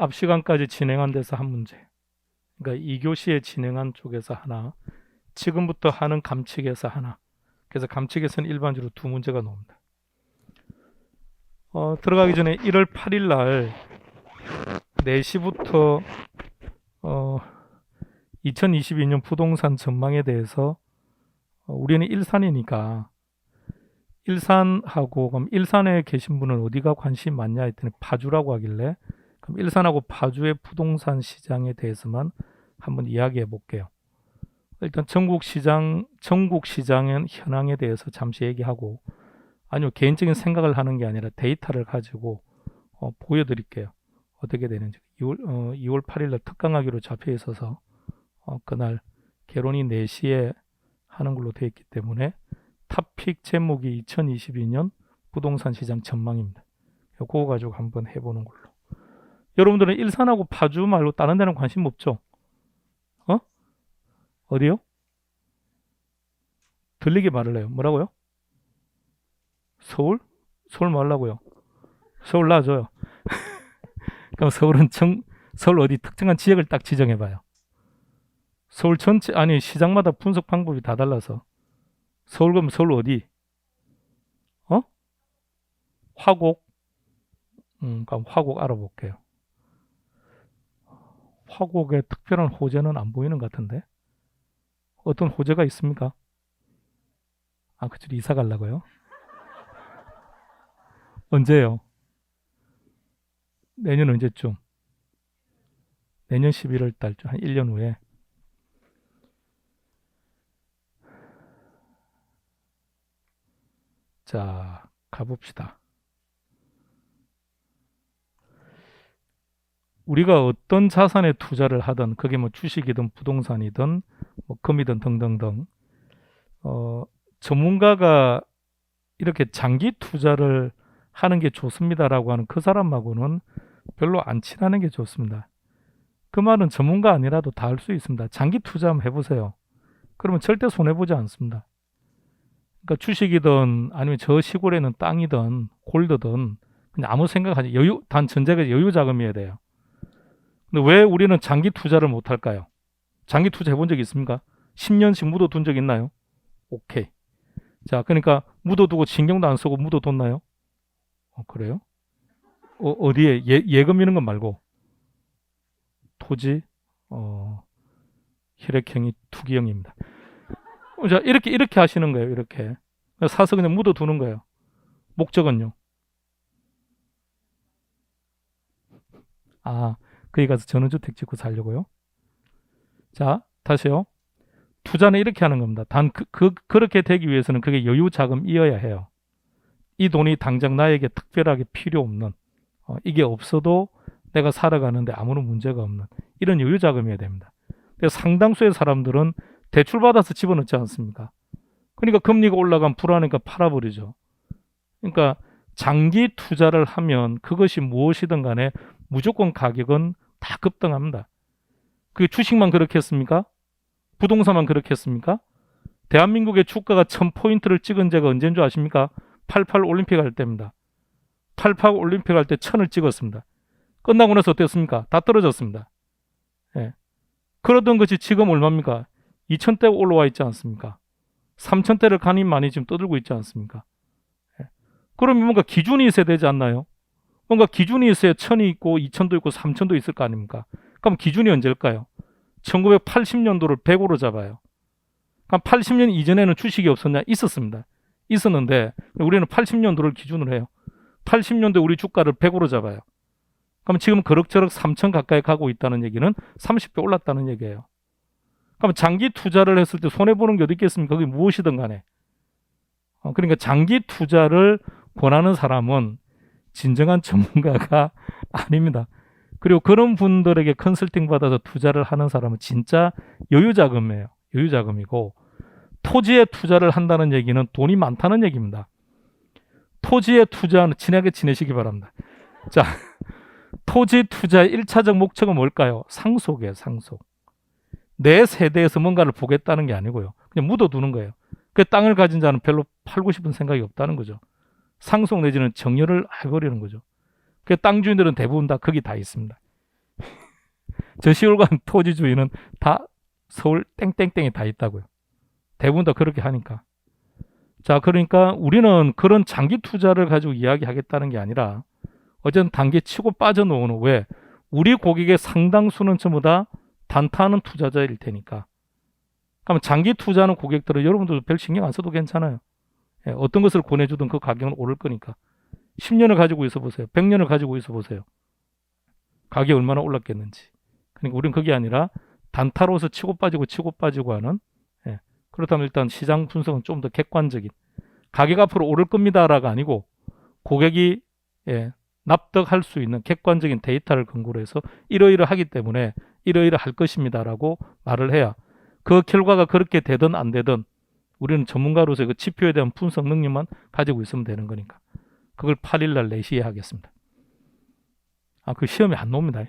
앞 시간까지 진행한 데서 한 문제. 그러니까 2교시에 진행한 쪽에서 하나, 지금부터 하는 감칙에서 하나. 그래서 감칙에서는 일반적으로 두 문제가 나옵니다. 들어가기 전에 1월 8일 날 4시부터 2022년 부동산 전망에 대해서 우리는 일산이니까 일산하고, 그럼 일산에 계신 분은 어디가 관심 많냐 했더니 파주라고 하길래, 그럼 일산하고 파주의 부동산 시장에 대해서만 한번 이야기해 볼게요. 일단 전국 시장의 현황에 대해서 잠시 얘기하고, 아니요, 개인적인 생각을 하는 게 아니라 데이터를 가지고 보여드릴게요. 어떻게 되는지. 2월 8일 날 특강하기로 잡혀 있어서 그날 개론이 4시에 하는 걸로 되어 있기 때문에 토픽 제목이 2022년 부동산 시장 전망입니다. 그거 가지고 한번 해보는 걸로. 여러분들은 일산하고 파주 말고 다른 데는 관심 없죠? 어디요? 들리게 말을 해요. 뭐라고요? 서울? 서울 말라고요? 서울 놔줘요. 그럼 서울 어디 특정한 지역을 딱 지정해봐요. 서울 전체, 아니 시장마다 분석 방법이 다 달라서. 서울 그럼 서울 어디? 화곡? 그럼 화곡 알아볼게요. 화곡에 특별한 호재는 안 보이는 것 같은데. 어떤 호재가 있습니까? 그쪽 이사 가려고요? 언제요? 내년 언제쯤? 내년 11월 달쯤, 한 1년 후에. 자, 가봅시다. 우리가 어떤 자산에 투자를 하든, 그게 뭐 주식이든 부동산이든 뭐 금이든 등등등, 전문가가 이렇게 장기 투자를 하는 게 좋습니다라고 하는 그 사람하고는 별로 안 친하는 게 좋습니다. 그 말은 전문가 아니라도 다 할 수 있습니다. 장기 투자 한번 해보세요. 그러면 절대 손해보지 않습니다. 그러니까 주식이든 아니면 저 시골에는 땅이든 골드든 그냥 아무 생각하지, 단 전제가 여유 자금이어야 돼요. 근데 왜 우리는 장기 투자를 못 할까요? 장기 투자 해본 적 있습니까? 10년씩 묻어둔 적 있나요? 오케이. 자, 그러니까 묻어두고 신경도 안 쓰고 묻어뒀나요? 그래요? 어디에? 예금 이런 건 말고 토지, 혈액형이 투기형입니다. 자, 이렇게 하시는 거예요. 이렇게 사서 그냥 묻어두는 거예요. 목적은요? 거기 가서 전원주택 짓고 살려고요? 자, 다시요. 투자는 이렇게 하는 겁니다. 단 그렇게 되기 위해서는 그게 여유 자금이어야 해요. 이 돈이 당장 나에게 특별하게 필요 없는, 이게 없어도 내가 살아가는데 아무런 문제가 없는 이런 여유 자금이어야 됩니다. 상당수의 사람들은 대출 받아서 집어넣지 않습니까? 그러니까 금리가 올라가면 불안하니까 팔아버리죠. 그러니까 장기 투자를 하면 그것이 무엇이든 간에 무조건 가격은 다 급등합니다. 그게 주식만 그렇게 했습니까? 부동산만 그렇게 했습니까? 대한민국의 주가가 1000포인트를 찍은 제가 언제인 줄 아십니까? 88 올림픽 할 때입니다. 88 올림픽 할 때 1000을 찍었습니다. 끝나고 나서 어땠습니까? 다 떨어졌습니다. 예. 그러던 것이 지금 얼마입니까? 2000대 올라와 있지 않습니까? 3000대를 간이 많이 지금 떠들고 있지 않습니까? 예. 그러면 뭔가 기준이 있어야 되지 않나요? 뭔가 기준이 있어야 1000이 있고 2000도 있고 3000도 있을 거 아닙니까? 그럼 기준이 언제일까요? 1980년도를 100으로 잡아요. 그럼 80년 이전에는 주식이 없었냐? 있었습니다. 있었는데 우리는 80년도를 기준으로 해요. 80년도에 우리 주가를 100으로 잡아요. 그럼 지금 그럭저럭 3천 가까이 가고 있다는 얘기는 30배 올랐다는 얘기예요. 그럼 장기 투자를 했을 때 손해보는 게 어디 있겠습니까? 그게 무엇이든 간에. 그러니까 장기 투자를 권하는 사람은 진정한 전문가가 아닙니다. 그리고 그런 분들에게 컨설팅 받아서 투자를 하는 사람은 진짜 여유자금이에요. 여유자금이고, 토지에 투자를 한다는 얘기는 돈이 많다는 얘기입니다. 토지에 투자는 친하게 지내시기 바랍니다. 자, 토지 투자의 1차적 목적은 뭘까요? 상속이에요. 상속. 내 세대에서 뭔가를 보겠다는 게 아니고요. 그냥 묻어두는 거예요. 그 땅을 가진 자는 별로 팔고 싶은 생각이 없다는 거죠. 상속 내지는 정렬을 해버리는 거죠. 그 땅 주인들은 대부분 다 거기 다 있습니다. 저 시골간 토지 주인은 다 서울 땡땡땡에 다 있다고요. 대부분 다 그렇게 하니까. 자, 그러니까 우리는 그런 장기 투자를 가지고 이야기하겠다는 게 아니라 어쨌든 단기 치고 빠져놓는 왜? 우리 고객의 상당수는 전부 다 단타하는 투자자일 테니까. 그러면 장기 투자하는 고객들은 여러분들 별 신경 안 써도 괜찮아요. 예, 어떤 것을 권해주든 그 가격은 오를 거니까. 10년을 가지고 있어 보세요. 100년을 가지고 있어 보세요. 가격이 얼마나 올랐겠는지. 그러니까 우리는 그게 아니라 단타로서 치고 빠지고 하는, 예, 그렇다면 일단 시장 분석은 좀 더 객관적인, 가격 앞으로 오를 겁니다라가 아니고 고객이, 예, 납득할 수 있는 객관적인 데이터를 근거로 해서 이러이러하기 때문에 이러이러할 것입니다라고 말을 해야 그 결과가 그렇게 되든 안 되든 우리는 전문가로서 그 지표에 대한 분석 능력만 가지고 있으면 되는 거니까. 그걸 8일날 4시에 하겠습니다. 그 시험에 안 나옵니다.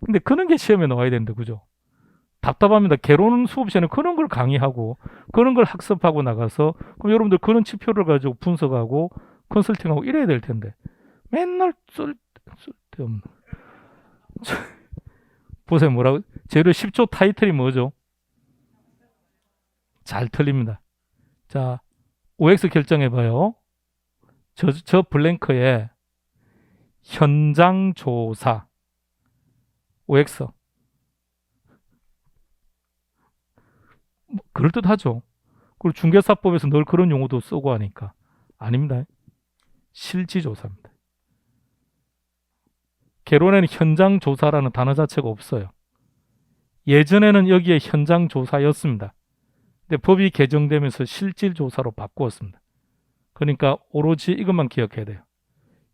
근데 그런 게 시험에 나와야 되는데, 그죠? 답답합니다. 개론 수업 시간에 그런 걸 강의하고 그런 걸 학습하고 나가서 그럼 여러분들 그런 지표를 가지고 분석하고 컨설팅하고 이래야 될 텐데 맨날 쓸데없는 보세요. 뭐라고? 재료 10조 타이틀이 뭐죠? 잘 틀립니다. 자, OX 결정해봐요. 저 블랭크에 현장 조사 OX 그럴듯하죠. 그리고 중개사법에서 늘 그런 용어도 쓰고 하니까 아닙니다. 실지조사입니다. 개론에는 현장 조사라는 단어 자체가 없어요. 예전에는 여기에 현장 조사였습니다. 근데 법이 개정되면서 실질조사로 바꾸었습니다. 그러니까 오로지 이것만 기억해야 돼요.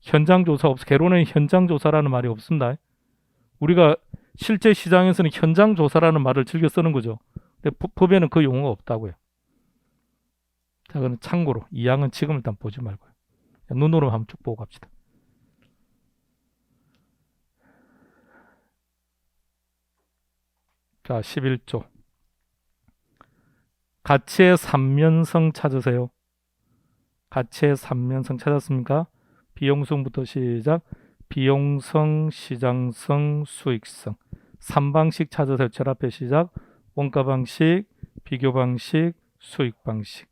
현장 조사 없어. 개론에는 현장 조사라는 말이 없습니다. 우리가 실제 시장에서는 현장 조사라는 말을 즐겨 쓰는 거죠. 근데 법에는 그 용어가 없다고요. 자, 그럼 참고로 이 양은 지금 일단 보지 말고요. 눈으로 한번 쭉 보고 갑시다. 자, 11조. 가치의 3면성 찾으세요. 가치의 3면성 찾았습니까? 비용성부터 시작. 비용성, 시장성, 수익성. 3방식 찾으세요. 제일 앞에 시작. 원가 방식, 비교 방식, 수익 방식.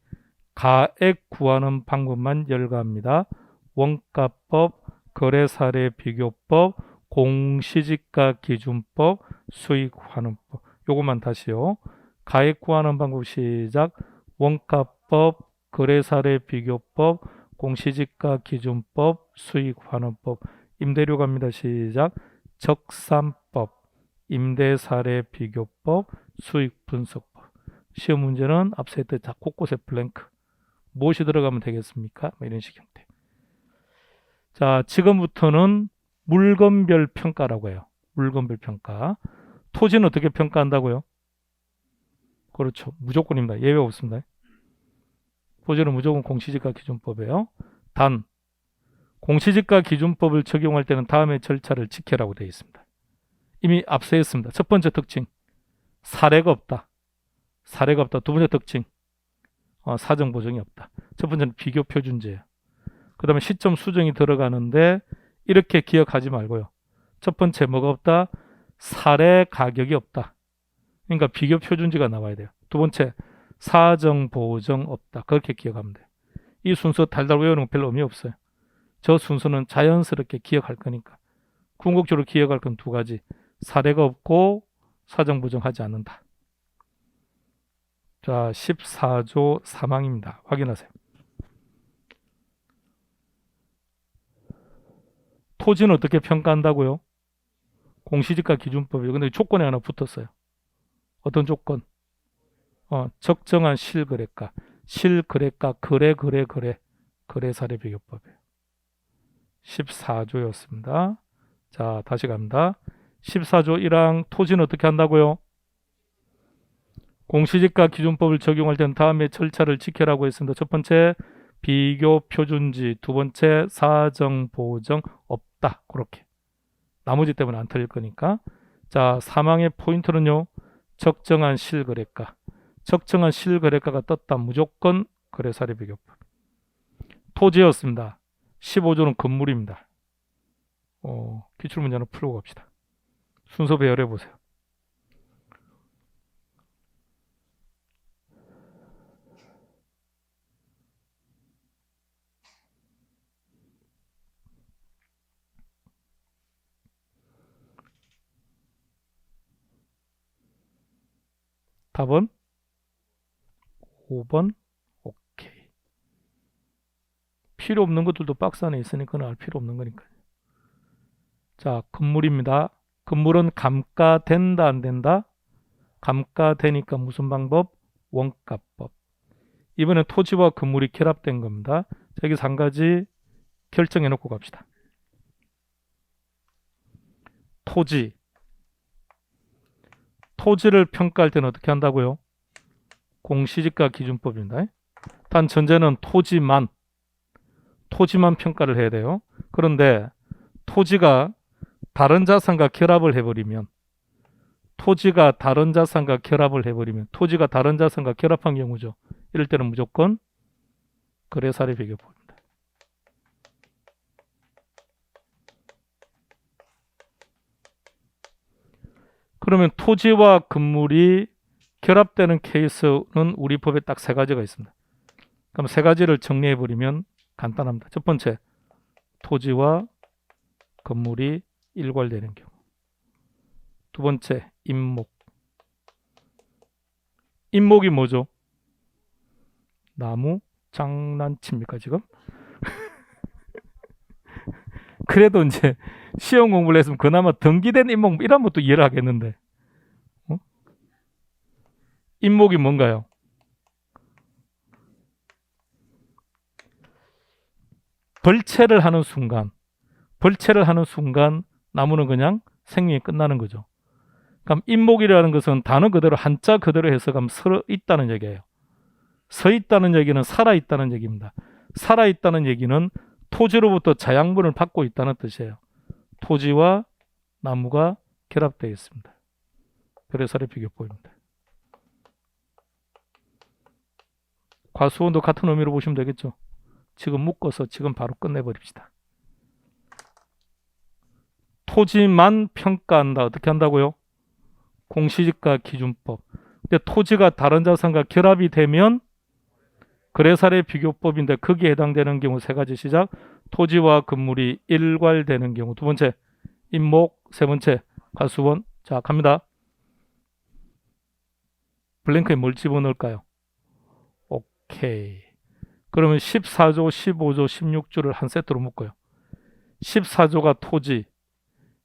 가액 구하는 방법만 열거합니다. 원가법, 거래사례 비교법, 공시지가 기준법, 수익 환원법. 요것만 다시요. 가액 구하는 방법 시작. 원가법, 거래사례 비교법, 공시지가 기준법, 수익 환원법. 임대료 갑니다. 시작. 적산법, 임대사례 비교법, 수익 분석법. 시험 문제는 앞서 했듯이 다 곳곳에 블랭크. 무엇이 들어가면 되겠습니까? 이런 식 형태. 자, 지금부터는 물건별 평가라고 해요. 물건별 평가. 토지는 어떻게 평가한다고요? 그렇죠. 무조건입니다. 예외 없습니다. 토지는 무조건 공시지가 기준법이에요. 단, 공시지가 기준법을 적용할 때는 다음의 절차를 지켜라고 되어 있습니다. 이미 앞서 했습니다. 첫 번째 특징, 사례가 없다. 사례가 없다. 두 번째 특징, 사정 보정이 없다. 첫 번째는 비교 표준제예요. 그 다음에 시점 수정이 들어가는데 이렇게 기억하지 말고요. 첫 번째 뭐가 없다? 사례 가격이 없다. 그러니까 비교 표준지가 나와야 돼요. 두 번째, 사정 보정 없다. 그렇게 기억하면 돼요. 이 순서 달달 외우는 거 별로 의미 없어요. 저 순서는 자연스럽게 기억할 거니까. 궁극적으로 기억할 건 두 가지. 사례가 없고 사정 보정하지 않는다. 자, 14조 3항입니다. 확인하세요. 토지는 어떻게 평가한다고요? 공시지가 기준법이요. 근데 조건이 하나 붙었어요. 어떤 조건? 적정한 실거래가. 실거래가 거래사례 비교법이에요. 14조였습니다. 자, 다시 갑니다. 14조 1항 토지는 어떻게 한다고요? 공시지가 기준법을 적용할 때는 다음의 절차를 지켜라고 했습니다. 첫 번째, 비교 표준지. 두 번째, 사정 보정 없다. 그렇게. 나머지 때문에 안 틀릴 거니까. 자, 3항의 포인트는요. 적정한 실거래가. 적정한 실거래가가 떴다. 무조건 거래사례 비교법. 토지였습니다. 15조는 건물입니다. 기출문제는 풀고 갑시다. 순서 배열해 보세요. 답은 5번. 오케이. 필요 없는 것들도 박스 안에 있으니까 그건 알 필요 없는 거니까요. 자, 건물입니다. 건물은 감가된다 안 된다? 감가되니까 무슨 방법? 원가법. 이번엔 토지와 건물이 결합된 겁니다. 자, 여기서 한 가지 결정해 놓고 갑시다. 토지를 평가할 때는 어떻게 한다고요? 공시지가 기준법입니다. 단 전제는 토지만 평가를 해야 돼요. 그런데 토지가 다른 자산과 결합을 해버리면 토지가 다른 자산과 결합한 경우죠. 이럴 때는 무조건 거래사례 비교법입니다. 그러면 토지와 건물이 결합되는 케이스는 우리 법에 딱 세 가지가 있습니다. 그럼 세 가지를 정리해 버리면 간단합니다. 첫 번째, 토지와 건물이 일괄되는 경우. 두 번째, 임목이 뭐죠? 나무 장난칩니까 지금? 그래도 이제 시험 공부를 했으면 그나마 등기된 임목 이런 것도 이해를 하겠는데, 임목이 뭔가요? 벌채를 하는 순간 나무는 그냥 생명이 끝나는 거죠. 그럼 임목이라는 것은 단어 그대로 한자 그대로 해석하면 서 있다는 얘기예요. 서 있다는 얘기는 살아 있다는 얘기입니다. 살아 있다는 얘기는 토지로부터 자양분을 받고 있다는 뜻이에요. 토지와 나무가 결합되어 있습니다. 거래사례 비교법입니다. 과수원도 같은 의미로 보시면 되겠죠. 지금 묶어서 지금 바로 끝내버립시다. 토지만 평가한다. 어떻게 한다고요? 공시지가 기준법. 근데 토지가 다른 자산과 결합이 되면 거래사례 비교법인데 거기에 해당되는 경우 세 가지 시작. 토지와 건물이 일괄되는 경우. 두 번째, 임목. 세 번째, 과수원. 자, 갑니다. 블랭크에 뭘 집어넣을까요? 오케이. 그러면 14조, 15조, 16조를 한 세트로 묶어요. 14조가 토지,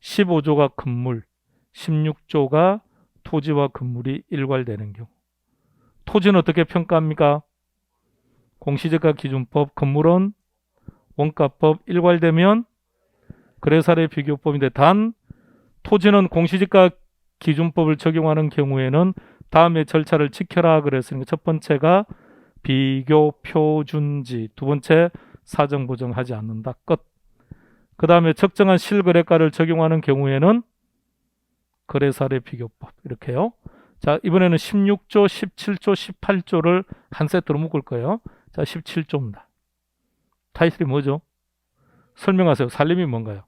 15조가 건물, 16조가 토지와 건물이 일괄되는 경우. 토지는 어떻게 평가합니까? 공시지가 기준법, 건물은 원가법. 일괄되면 거래사례 비교법인데 단 토지는 공시지가 기준법을 적용하는 경우에는 다음의 절차를 지켜라 그랬으니까 첫 번째가 비교 표준지, 두 번째 사정 보정하지 않는다. 끝. 그 다음에 적정한 실거래가를 적용하는 경우에는 거래사례 비교법. 이렇게요. 자, 이번에는 16조, 17조, 18조를 한 세트로 묶을 거예요. 자, 17조입니다. 타이틀이 뭐죠? 설명하세요. 살림이 뭔가요?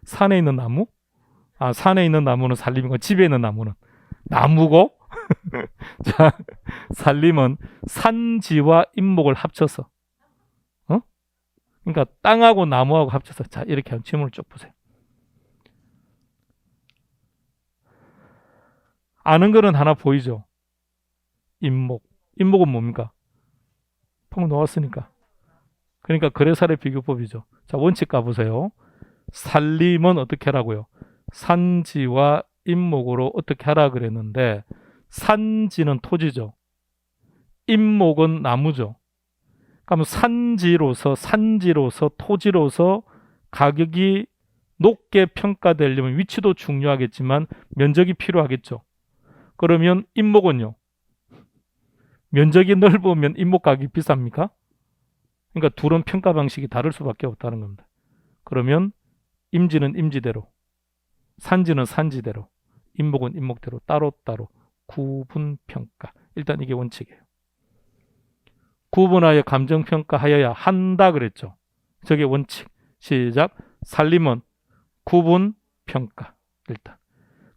산에 있는 나무? 아, 산에 있는 나무는 살림이고 집에 있는 나무는 나무고. 자, 살림은 산지와 임목을 합쳐서, 그러니까 땅하고 나무하고 합쳐서. 자, 이렇게 한 지문을 쭉 보세요. 아는 거는 하나 보이죠? 임목은 뭡니까? 펑 놓았으니까. 그러니까 거래사례 비교법이죠. 자, 원칙 가보세요. 살림은 어떻게 하라고요? 산지와 임목으로 어떻게 하라 그랬는데, 산지는 토지죠. 임목은 나무죠. 그럼 산지로서 토지로서 가격이 높게 평가되려면 위치도 중요하겠지만 면적이 필요하겠죠. 그러면 임목은요? 면적이 넓으면 임목 가격이 비쌉니까? 그러니까 둘은 평가 방식이 다를 수밖에 없다는 겁니다. 그러면 임지는 임지대로, 산지는 산지대로, 임목은 임목대로 따로따로 구분평가. 일단 이게 원칙이에요. 구분하여 감정평가하여야 한다 그랬죠. 저게 원칙. 시작. 살림은 구분, 평가. 일단.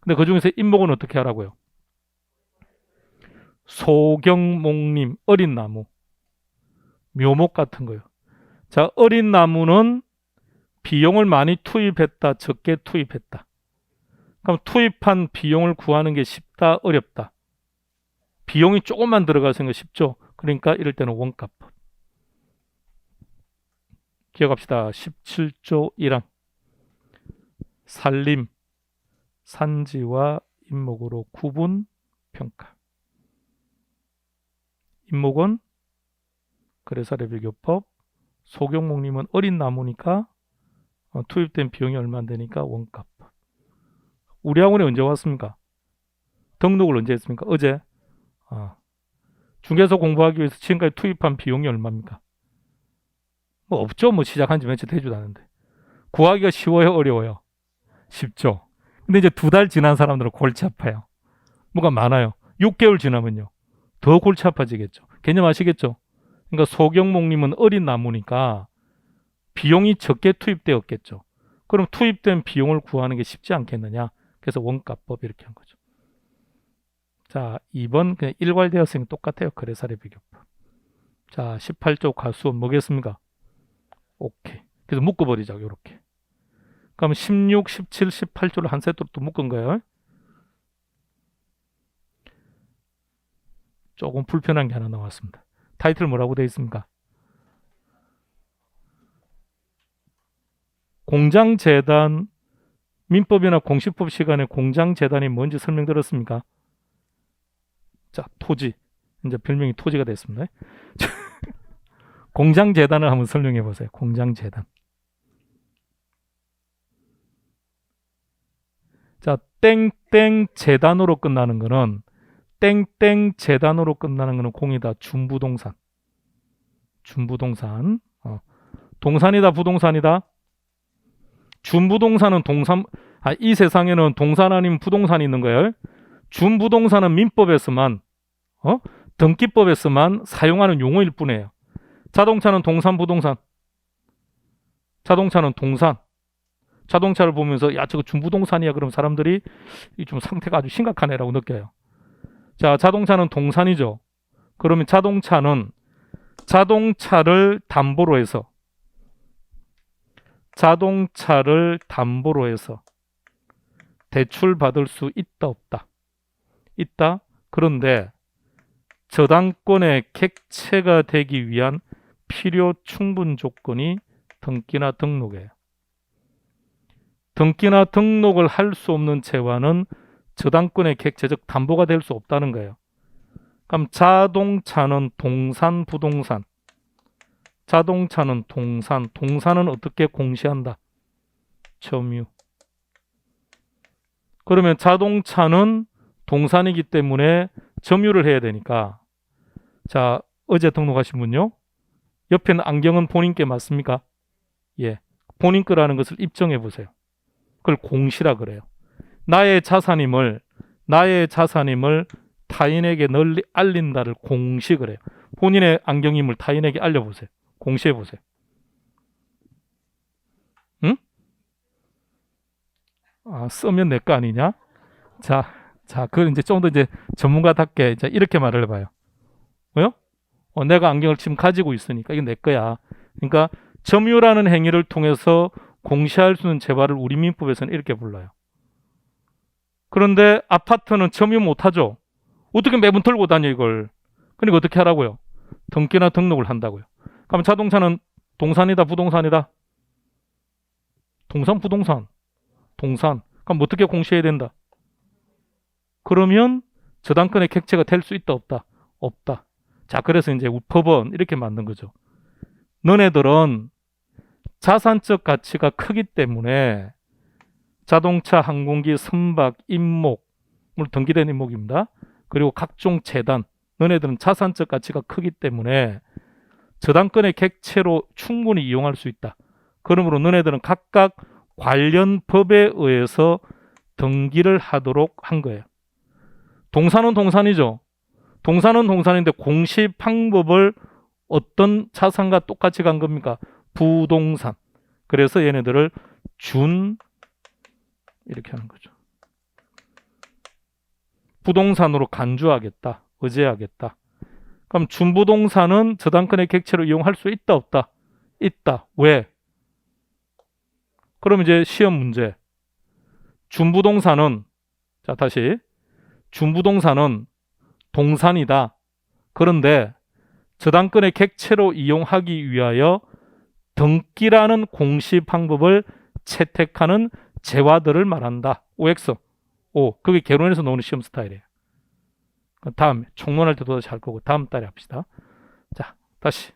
근데 그 중에서 임목은 어떻게 하라고요? 소경목림, 어린 나무. 묘목 같은 거요. 자, 어린 나무는 비용을 많이 투입했다, 적게 투입했다. 그럼 투입한 비용을 구하는 게 쉽다, 어렵다? 비용이 조금만 들어가서 쉽죠. 그러니까 이럴 때는 원가법. 기억합시다. 17조 1항. 산림, 산지와 임목으로 구분, 평가. 임목은 거래사례비교법, 소경목림은 어린 나무니까 투입된 비용이 얼마 안 되니까 원가법. 우리 학원에 언제 왔습니까? 등록을 언제 했습니까? 어제. 중개사 공부하기 위해서 지금까지 투입한 비용이 얼마입니까? 뭐 없죠. 뭐 시작한 지 며칠 되지도 않은데. 구하기가 쉬워요, 어려워요? 쉽죠. 근데 이제 2달 지난 사람들은 골치 아파요. 뭐가 많아요. 6개월 지나면요. 더 골치 아파지겠죠. 개념 아시겠죠? 그러니까 소경목림은 어린 나무니까 비용이 적게 투입되었겠죠. 그럼 투입된 비용을 구하는 게 쉽지 않겠느냐. 그래서 원가법 이렇게 한 거죠. 자, 2번 그냥 일괄되었으니 똑같아요. 거래사례비교법. 자, 18조 가수원 뭐겠습니까? 오케이. 그래서 묶어버리자. 이렇게. 그럼 16, 17, 18조를 한 세트로 또 묶은 거예요. 조금 불편한 게 하나 나왔습니다. 타이틀 뭐라고 되어 있습니까? 공장재단, 민법이나 공시법 시간에 공장재단이 뭔지 설명드렸습니까? 자, 토지. 이제 별명이 토지가 됐습니다. 공장재단을 한번 설명해 보세요. 공장재단. 자, 땡땡 재단으로 끝나는 거는 땡땡 재단으로 끝나는 거는 공이다. 준부동산. 준부동산. 동산이다, 부동산이다. 준부동산은 이 세상에는 동산 아니면 부동산이 있는 거예요. 준부동산은 민법에서만 등기법에서만 사용하는 용어일 뿐이에요. 자동차는 동산, 부동산. 자동차는 동산. 자동차를 보면서 야, 저거 준부동산이야. 그럼 사람들이 좀 상태가 아주 심각하네라고 느껴요. 자, 자동차는 동산이죠. 그러면 자동차는 자동차를 담보로 해서 대출 받을 수 있다, 없다? 있다. 그런데 저당권의 객체가 되기 위한 필요 충분 조건이 등기나 등록이에요. 등기나 등록을 할 수 없는 채화는 저당권의 객체, 즉 담보가 될 수 없다는 거예요. 그럼 자동차는 동산, 부동산. 자동차는 동산. 동산은 어떻게 공시한다? 점유. 그러면 자동차는 동산이기 때문에 점유를 해야 되니까. 자, 어제 등록하신 분요. 옆에 있는 안경은 본인께 맞습니까? 예. 본인 거라는 것을 입증해 보세요. 그걸 공시라 그래요. 나의 자산임을 타인에게 널리 알린다를 공시 그래요. 본인의 안경임을 타인에게 알려보세요. 공시해 보세요. 응? 쓰면 내 거 아니냐? 자, 그걸 이제 좀 더 이제 전문가답게 이제 이렇게 말을 해봐요. 뭐요? 내가 안경을 지금 가지고 있으니까 이게 내 거야. 그러니까 점유라는 행위를 통해서 공시할 수 있는 재화를 우리 민법에서는 이렇게 불러요. 그런데 아파트는 점유 못하죠. 어떻게 매번 들고 다녀 이걸. 그러니까 어떻게 하라고요? 등기나 등록을 한다고요. 그럼 자동차는 동산이다, 부동산이다? 동산, 부동산. 동산. 그럼 어떻게 공시해야 된다? 그러면 저당권의 객체가 될 수 있다, 없다? 없다. 자, 그래서 이제 법은 이렇게 만든 거죠. 너네들은 자산적 가치가 크기 때문에 자동차, 항공기, 선박, 임목, 물론 등기된 임목입니다. 그리고 각종 재단, 너네들은 자산적 가치가 크기 때문에 저당권의 객체로 충분히 이용할 수 있다. 그러므로 너네들은 각각 관련 법에 의해서 등기를 하도록 한 거예요. 동산은 동산이죠. 동산은 동산인데 공시 방법을 어떤 자산과 똑같이 간 겁니까? 부동산. 그래서 얘네들을 준 이렇게 하는 거죠. 부동산으로 간주하겠다. 의제하겠다. 그럼 준부동산은 저당권의 객체로 이용할 수 있다 없다? 있다. 왜? 그럼 이제 시험 문제. 준부동산은 자 다시 준부동산은 동산이다. 그런데 저당권의 객체로 이용하기 위하여 등기라는 공시 방법을 채택하는 재화들을 말한다. OX. 오, 그게 개론에서 나오는 시험 스타일이에요. 다음에 총론할 때도 다시 할 거고 다음 달에 합시다. 자, 다시.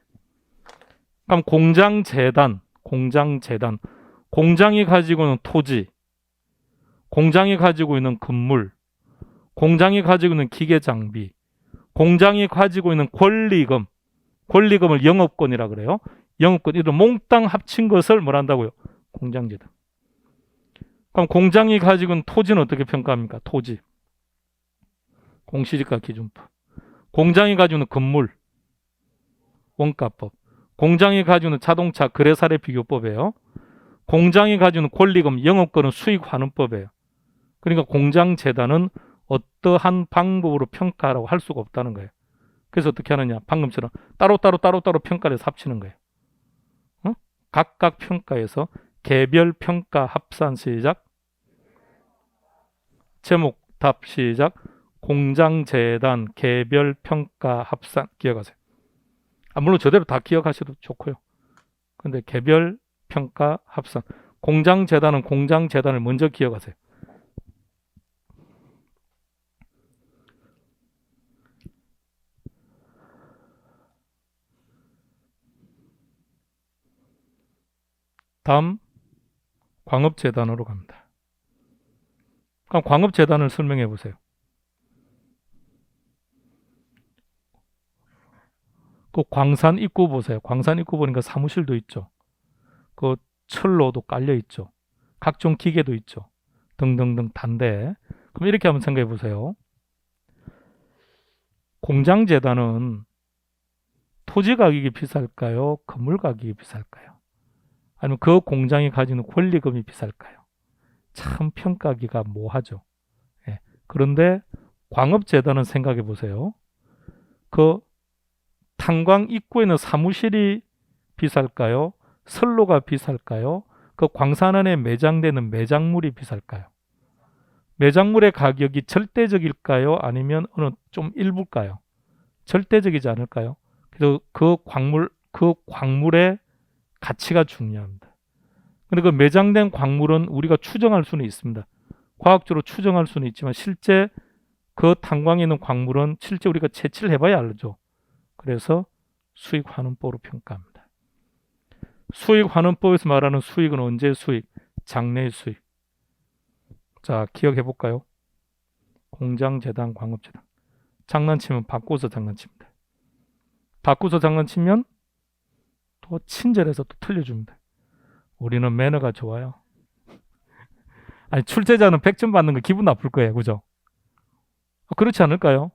그럼 공장재단. 공장이 가지고 있는 토지, 공장이 가지고 있는 건물, 공장이 가지고 있는 기계장비, 공장이 가지고 있는 권리금을 영업권이라 그래요. 영업권, 이런 몽땅 합친 것을 뭘 한다고요? 공장재단. 그럼 공장이 가지고 있는 토지는 어떻게 평가합니까? 토지. 공시지가 기준법. 공장이 가지고 있는 건물, 원가법. 공장이 가지고 있는 자동차 거래사례 비교법이에요. 공장이 가지고 있는 권리금, 영업권은 수익환원법이에요. 그러니까 공장재단은 어떠한 방법으로 평가라고 할 수가 없다는 거예요. 그래서 어떻게 하느냐? 방금처럼 따로따로 평가를 해서 합치는 거예요. 각각 평가해서 개별 평가 합산 시작. 제목 답 시작. 공장재단 개별 평가 합산 기억하세요. 물론 저대로 다 기억하셔도 좋고요. 근데 개별 평가 합산. 공장재단은 공장재단을 먼저 기억하세요. 다음 광업재단으로 갑니다. 그럼 광업재단을 설명해 보세요. 그 광산 입구 보세요. 광산 입구 보니까 사무실도 있죠. 그 철로도 깔려 있죠. 각종 기계도 있죠. 등등등 단데. 그럼 이렇게 한번 생각해 보세요. 공장재단은 토지 가격이 비쌀까요? 건물 가격이 비쌀까요? 아니면 그 공장이 가지는 권리금이 비쌀까요? 참 평가하기가 뭐하죠. 예. 그런데 광업재단은 생각해 보세요. 그 탄광 입구에는 사무실이 비쌀까요? 선로가 비쌀까요? 그 광산 안에 매장되는 매장물이 비쌀까요? 매장물의 가격이 절대적일까요? 아니면 어느 좀 일부일까요? 절대적이지 않을까요? 그래서 그 광물의 가치가 중요합니다. 근데 그 매장된 광물은 우리가 추정할 수는 있습니다. 과학적으로 추정할 수는 있지만 실제 그 탄광에 있는 광물은 실제 우리가 채취를 해봐야 알죠. 그래서 수익환원법으로 평가합니다. 수익환원법에서 말하는 수익은 언제 수익? 장래의 수익. 자, 기억해 볼까요? 공장재단, 광업재단. 장난치면 바꿔서 장난칩니다. 바꿔서 장난치면 또 친절해서 또 틀려줍니다. 우리는 매너가 좋아요. 아니, 출제자는 100점 받는 거 기분 나쁠 거예요. 그죠? 그렇지 않을까요?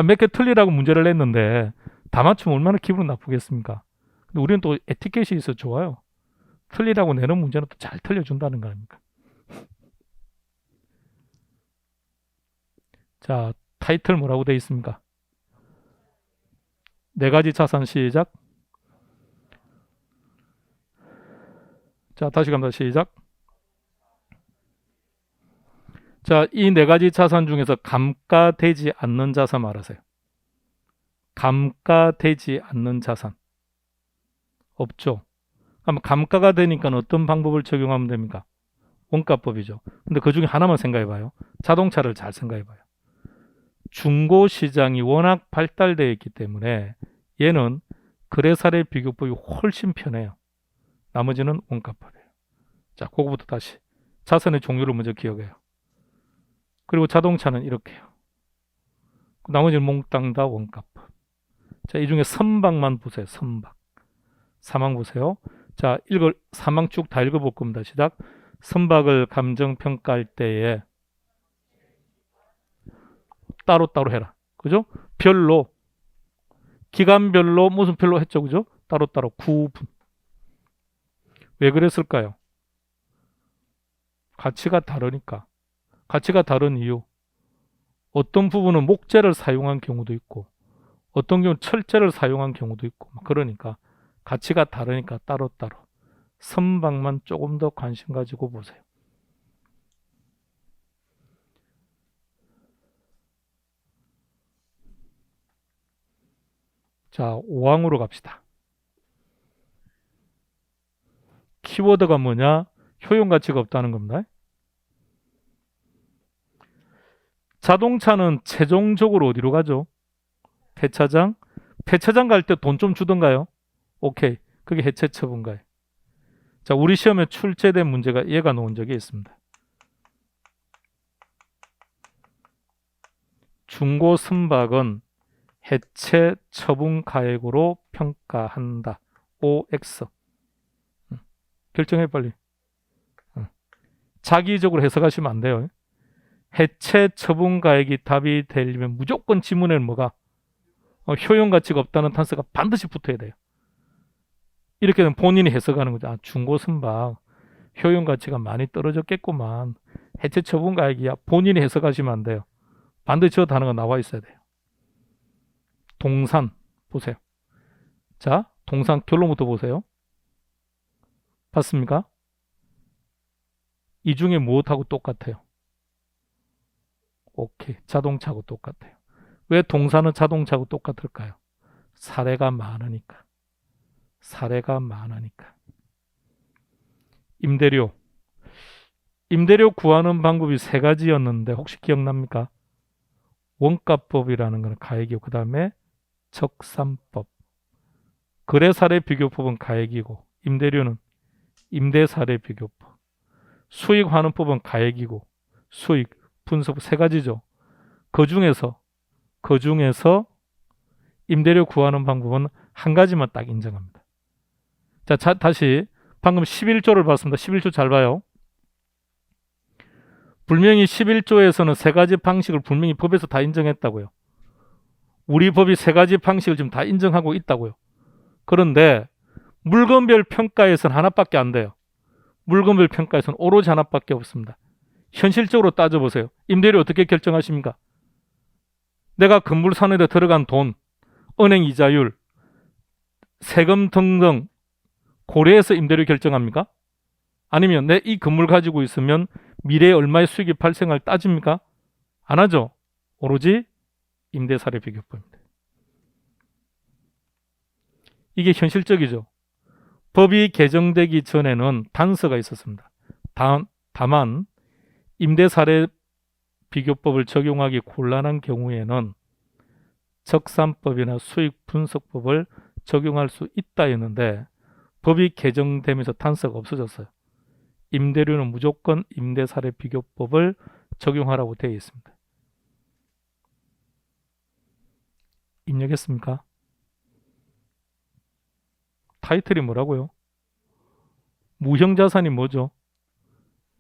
몇 개 틀리라고 문제를 냈는데 다 맞추면 얼마나 기분 나쁘겠습니까? 근데 우리는 또 에티켓이 있어 좋아요. 틀리라고 내는 문제는 또 잘 틀려준다는 거 아닙니까? 자, 타이틀 뭐라고 되어 있습니까? 네 가지 자산 시작. 자, 다시 갑니다. 시작. 자, 이 네 가지 자산 중에서 감가되지 않는 자산 말하세요. 감가되지 않는 자산. 없죠. 그럼 감가가 되니까 어떤 방법을 적용하면 됩니까? 원가법이죠. 근데 그 중에 하나만 생각해 봐요. 자동차를 잘 생각해 봐요. 중고시장이 워낙 발달되어 있기 때문에 얘는 거래사례 비교법이 훨씬 편해요. 나머지는 원가법이에요. 자, 그거부터 다시. 자산의 종류를 먼저 기억해요. 그리고 자동차는 이렇게요. 나머지는 몽땅 다 원가법. 자, 이 중에 선박만 보세요. 선박. 사망 보세요. 자, 사망 쭉 다 읽어볼 겁니다. 시작. 선박을 감정평가할 때에 따로따로 해라. 그죠? 별로, 기간별로, 무슨 별로 했죠. 그죠? 따로따로 구분. 왜 그랬을까요? 가치가 다르니까. 가치가 다른 이유. 어떤 부분은 목재를 사용한 경우도 있고 어떤 경우는 철재를 사용한 경우도 있고 그러니까 가치가 다르니까 따로따로 선박만 조금 더 관심 가지고 보세요. 자, 5항으로 갑시다. 키워드가 뭐냐? 효용 가치가 없다는 겁니다. 자동차는 최종적으로 어디로 가죠? 폐차장? 폐차장 갈 때 돈 좀 주던가요? 오케이. 그게 해체 처분가요. 자, 우리 시험에 출제된 문제가 얘가 나온 적이 있습니다. 중고 선박은 해체 처분 가액으로 평가한다. OX. 결정해 빨리. 자기적으로 해석하시면 안 돼요. 해체 처분 가액이 답이 되려면 무조건 지문에는 뭐가 효용 가치가 없다는 단서가 반드시 붙어야 돼요. 이렇게 되면 본인이 해석하는 거죠. 아, 중고 선박 효용 가치가 많이 떨어졌겠구만. 해체 처분 가액이야. 본인이 해석하시면 안 돼요. 반드시 저 단어가 나와 있어야 돼요. 동산 보세요. 자, 동산 결론부터 보세요. 봤습니까? 이 중에 무엇하고 똑같아요? 오케이. 자동차하고 똑같아요. 왜 동산은 자동차하고 똑같을까요? 사례가 많으니까. 사례가 많으니까. 임대료. 임대료 구하는 방법이 세 가지였는데 혹시 기억납니까? 원가법이라는 것은 가액이고 그 다음에 적산법. 거래사례 비교법은 가액이고 임대료는 임대사례 비교법. 수익환원법은 가액이고 수익, 분석 세 가지죠. 그 중에서 임대료 구하는 방법은 한 가지만 딱 인정합니다. 자, 다시 방금 11조를 봤습니다. 11조 잘 봐요. 분명히 11조에서는 세 가지 방식을 분명히 법에서 다 인정했다고요. 우리 법이 세 가지 방식을 지금 다 인정하고 있다고요. 그런데 물건별 평가에서는 하나밖에 안 돼요. 물건별 평가에서는 오로지 하나밖에 없습니다. 현실적으로 따져보세요. 임대료 어떻게 결정하십니까? 내가 건물 사는데 들어간 돈, 은행 이자율, 세금 등등 고려해서 임대료 결정합니까? 아니면 내 이 건물 가지고 있으면 미래에 얼마의 수익이 발생할 따집니까? 안 하죠. 오로지 임대사례 비교법입니다. 이게 현실적이죠. 법이 개정되기 전에는 단서가 있었습니다. 다만 임대사례 비교법을 적용하기 곤란한 경우에는 적산법이나 수익분석법을 적용할 수 있다였는데 법이 개정되면서 단서가 없어졌어요. 임대료는 무조건 임대사례 비교법을 적용하라고 되어 있습니다. 입력했습니까? 타이틀이 뭐라고요? 무형자산이 뭐죠?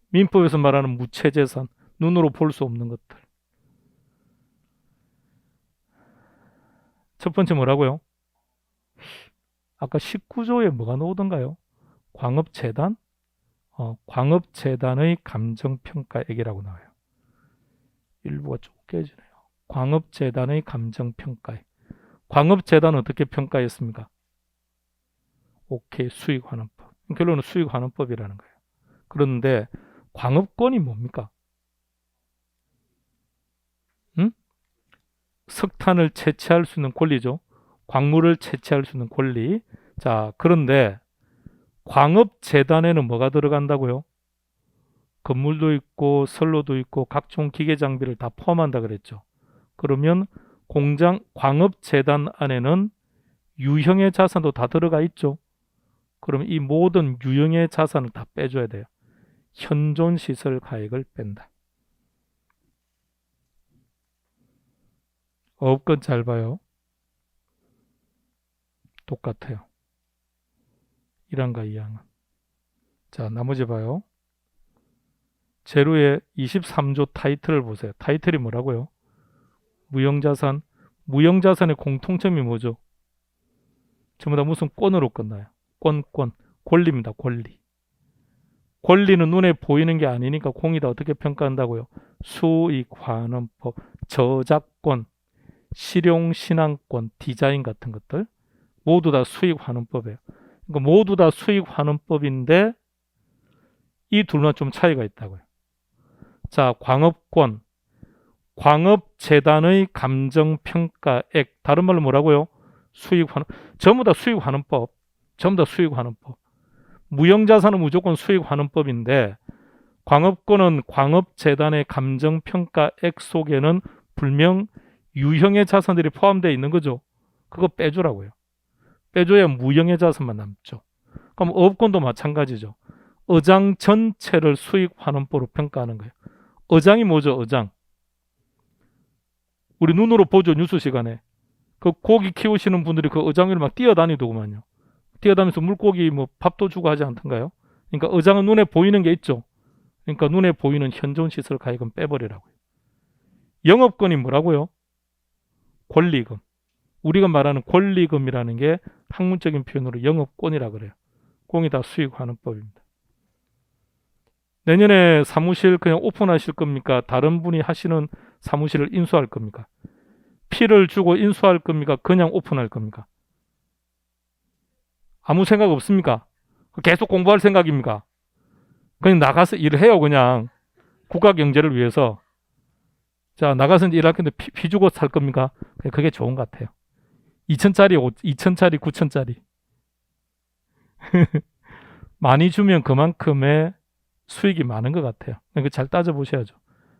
민법에서 말하는 무체재산, 눈으로 볼 수 없는 것들. 첫 번째 뭐라고요? 아까 19조에 뭐가 나오던가요? 광업재단? 광업재단의 감정평가액이라고 나와요. 일부가 좀 깨지네요. 광업재단의 감정평가액. 광업재단은 어떻게 평가했습니까? 오케이, 수익환원법. 결론은 수익환원법이라는 거예요. 그런데 광업권이 뭡니까? 석탄을 채취할 수 있는 권리죠. 광물을 채취할 수 있는 권리. 자, 그런데 광업재단에는 뭐가 들어간다고요? 건물도 있고 선로도 있고 각종 기계 장비를 다 포함한다 그랬죠. 그러면 광업재단 안에는 유형의 자산도 다 들어가 있죠. 그러면 이 모든 유형의 자산을 다 빼줘야 돼요. 현존시설 가액을 뺀다. 어업권 잘 봐요. 똑같아요. 1항과 2항은. 자, 나머지 봐요. 제로의 23조 타이틀을 보세요. 타이틀이 뭐라고요? 무형자산. 무형자산의 공통점이 뭐죠? 전부 다 무슨 권으로 끝나요. 권리입니다. 권리. 권리는 눈에 보이는 게 아니니까 공이다 어떻게 평가한다고요? 수익환원법, 저작권, 실용신앙권, 디자인 같은 것들 모두 다 수익환원법이에요. 그러니까 모두 다 수익환원법인데 이 둘만 좀 차이가 있다고요. 자, 광업권, 광업재단의 감정평가액, 다른 말로 뭐라고요? 수익환원, 전부 다 수익환원법, 전부 다 수익환원법. 무형자산은 무조건 수익환원법인데 광업권은 광업재단의 감정평가액 속에는 분명 유형의 자산들이 포함되어 있는 거죠. 그거 빼주라고요. 빼줘야 무형의 자산만 남죠. 그럼 업권도 마찬가지죠. 어장 전체를 수익환원법으로 평가하는 거예요. 어장이 뭐죠? 어장. 우리 눈으로 보죠. 뉴스 시간에. 그 고기 키우시는 분들이 그 어장 위를 막 뛰어다니더구만요. 뛰어다니면서 물고기 뭐 밥도 주고 하지 않던가요? 그러니까 어장은 눈에 보이는 게 있죠. 그러니까 눈에 보이는 현존 시설 가액은 빼버리라고요. 영업권이 뭐라고요? 권리금. 우리가 말하는 권리금이라는 게 학문적인 표현으로 영업권이라 그래요. 공이 다 수익환원법입니다. 내년에 사무실 그냥 오픈하실 겁니까? 다른 분이 하시는 사무실을 인수할 겁니까? 피를 주고 인수할 겁니까? 그냥 오픈할 겁니까? 아무 생각 없습니까? 계속 공부할 생각입니까? 그냥 나가서 일을 해요. 그냥 국가 경제를 위해서. 자, 나가서 일할 건데 피 주고 살 겁니까? 그게 좋은 것 같아요. 2천짜리, 2천짜리, 9천짜리. 많이 주면 그만큼의 수익이 많은 것 같아요. 그러니까 잘 따져보셔야죠.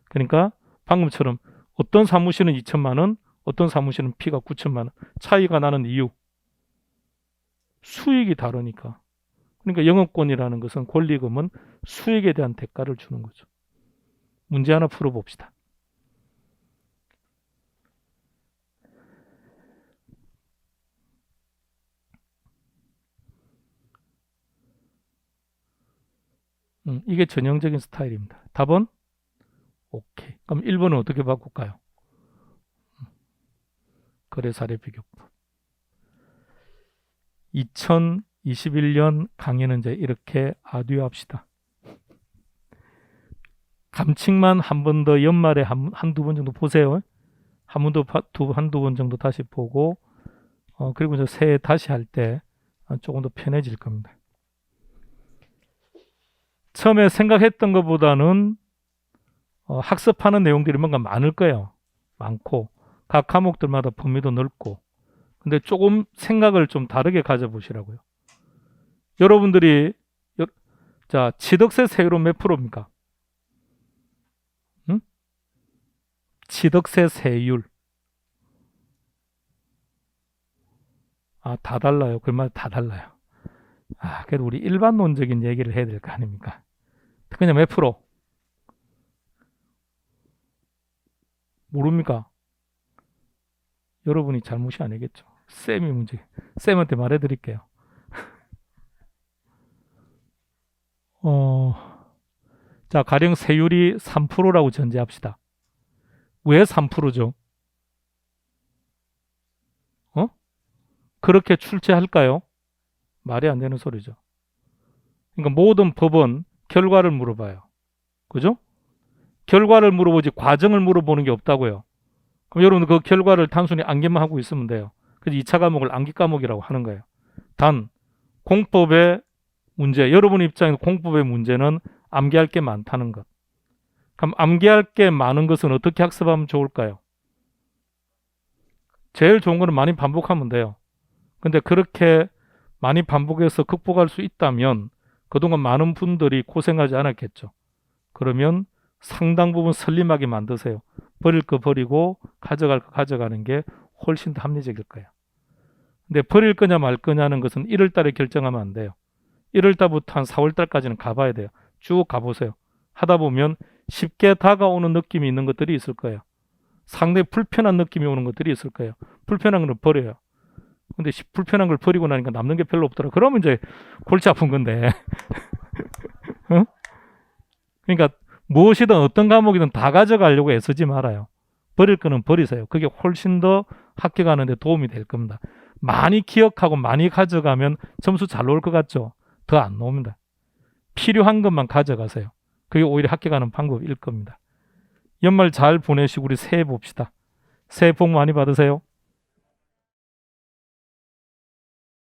그러니까 방금처럼 어떤 사무실은 2천만 원, 어떤 사무실은 피가 9천만 원. 차이가 나는 이유. 수익이 다르니까. 그러니까 영업권이라는 것은 권리금은 수익에 대한 대가를 주는 거죠. 문제 하나 풀어봅시다. 이게 전형적인 스타일입니다. 답은? 오케이. 그럼 1번은 어떻게 바꿀까요? 거래사례 비교법. 2021년 강의는 이제 이렇게 아듀합시다. 감칙만 한 번 더 연말에 한두 번 정도 보세요. 한두 번 정도 다시 보고 그리고 이제 새해 다시 할 때 조금 더 편해질 겁니다. 처음에 생각했던 것보다는 학습하는 내용들이 뭔가 많을 거예요. 많고 각 과목들마다 범위도 넓고 근데 조금 생각을 좀 다르게 가져보시라고요. 여러분들이 자 취득세 세율은 몇 프로입니까? 응? 취득세 세율 다 달라요. 그말마다 다 달라요. 그래도 우리 일반론적인 얘기를 해야 될 거 아닙니까? 그냥 몇 프로? 모릅니까? 여러분이 잘못이 아니겠죠. 쌤이 문제. 쌤한테 말해드릴게요. 자, 가령 세율이 3%라고 전제합시다. 왜 3%죠? 그렇게 출제할까요? 말이 안 되는 소리죠. 그러니까 모든 법은 결과를 물어봐요. 그죠? 결과를 물어보지 과정을 물어보는 게 없다고요. 그럼 여러분 그 결과를 단순히 암기만 하고 있으면 돼요. 그래서 2차 과목을 암기 과목이라고 하는 거예요. 단 공법의 문제, 여러분 입장에서 공법의 문제는 암기할 게 많다는 것. 그럼 암기할 게 많은 것은 어떻게 학습하면 좋을까요? 제일 좋은 거는 많이 반복하면 돼요. 근데 그렇게 많이 반복해서 극복할 수 있다면 그동안 많은 분들이 고생하지 않았겠죠. 그러면 상당 부분 설림하게 만드세요. 버릴 거 버리고 가져갈 거 가져가는 게 훨씬 더 합리적일 거예요. 근데 버릴 거냐 말 거냐는 것은 1월 달에 결정하면 안 돼요. 1월 달부터 한 4월 달까지는 가봐야 돼요. 쭉 가보세요. 하다 보면 쉽게 다가오는 느낌이 있는 것들이 있을 거예요. 상당히 불편한 느낌이 오는 것들이 있을 거예요. 불편한 걸 버려요. 근데 불편한 걸 버리고 나니까 남는 게 별로 없더라. 그러면 이제 골치 아픈 건데. 그러니까 무엇이든 어떤 과목이든 다 가져가려고 애쓰지 말아요. 버릴 거는 버리세요. 그게 훨씬 더 합격하는 데 도움이 될 겁니다. 많이 기억하고 많이 가져가면 점수 잘 나올 것 같죠? 더 안 나옵니다. 필요한 것만 가져가세요. 그게 오히려 합격하는 방법일 겁니다. 연말 잘 보내시고 우리 새해 봅시다. 새해 복 많이 받으세요.